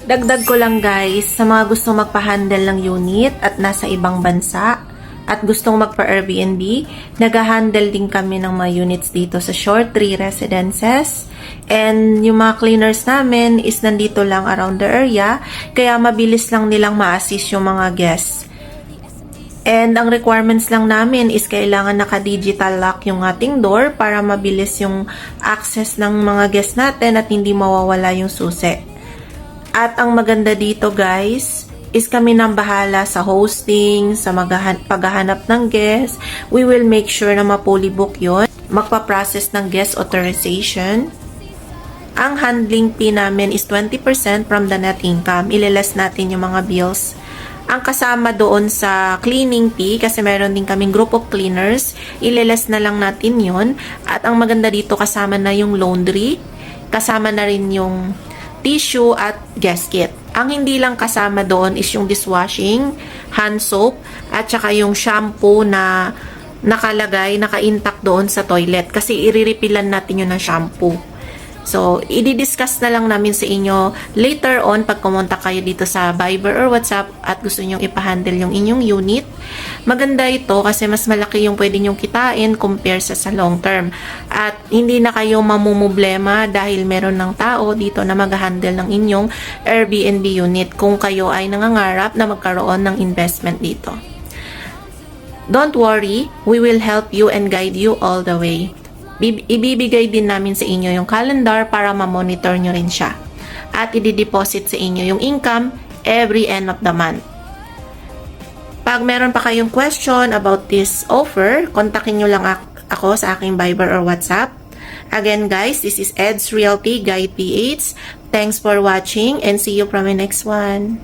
Dagdag ko lang guys, sa mga gustong magpa-handle ng unit at nasa ibang bansa at gustong magpa-Airbnb, nag-handle din kami ng mga units dito sa Shore Tree Residences. And yung mga cleaners namin is nandito lang around the area, kaya mabilis lang nilang ma-assist yung mga guests. And ang requirements lang namin is kailangan naka-digital lock yung ating door para mabilis yung access ng mga guests natin at hindi mawawala yung susi. At ang maganda dito guys, is kami nang bahala sa hosting, sa paghahanap ng guest. We will make sure na ma-fully book yun. Magpa-process ng guest authorization. Ang handling fee namin is 20% from the net income. Ililess natin yung mga bills. Ang kasama doon sa cleaning fee, kasi meron din kaming group of cleaners, ililess na lang natin yun. At ang maganda dito, kasama na yung laundry, kasama na rin yung tissue at guest kit. Ang hindi lang kasama doon is yung dishwashing, hand soap, at saka yung shampoo na nakalagay, naka-intact doon sa toilet. Kasi i-refilan natin yun ng shampoo. So, i-discuss na lang namin sa inyo later on pag kumonta kayo dito sa Viber or WhatsApp at gusto nyong ipahandle yung inyong unit. Maganda ito kasi mas malaki yung pwede nyong kitain compare sa long term. At hindi na kayo mamumblema dahil meron ng tao dito na mag-handle ng inyong Airbnb unit kung kayo ay nangangarap na magkaroon ng investment dito. Don't worry, we will help you and guide you all the way. Ibibigay din namin sa inyo yung calendar para ma-monitor nyo rin siya. At i-deposit sa inyo yung income every end of the month. Pag meron pa kayong question about this offer, kontakin nyo lang ako sa aking Viber or WhatsApp. Again guys, this is Ed's Realty Guide PH. Thanks for watching and see you from my next one.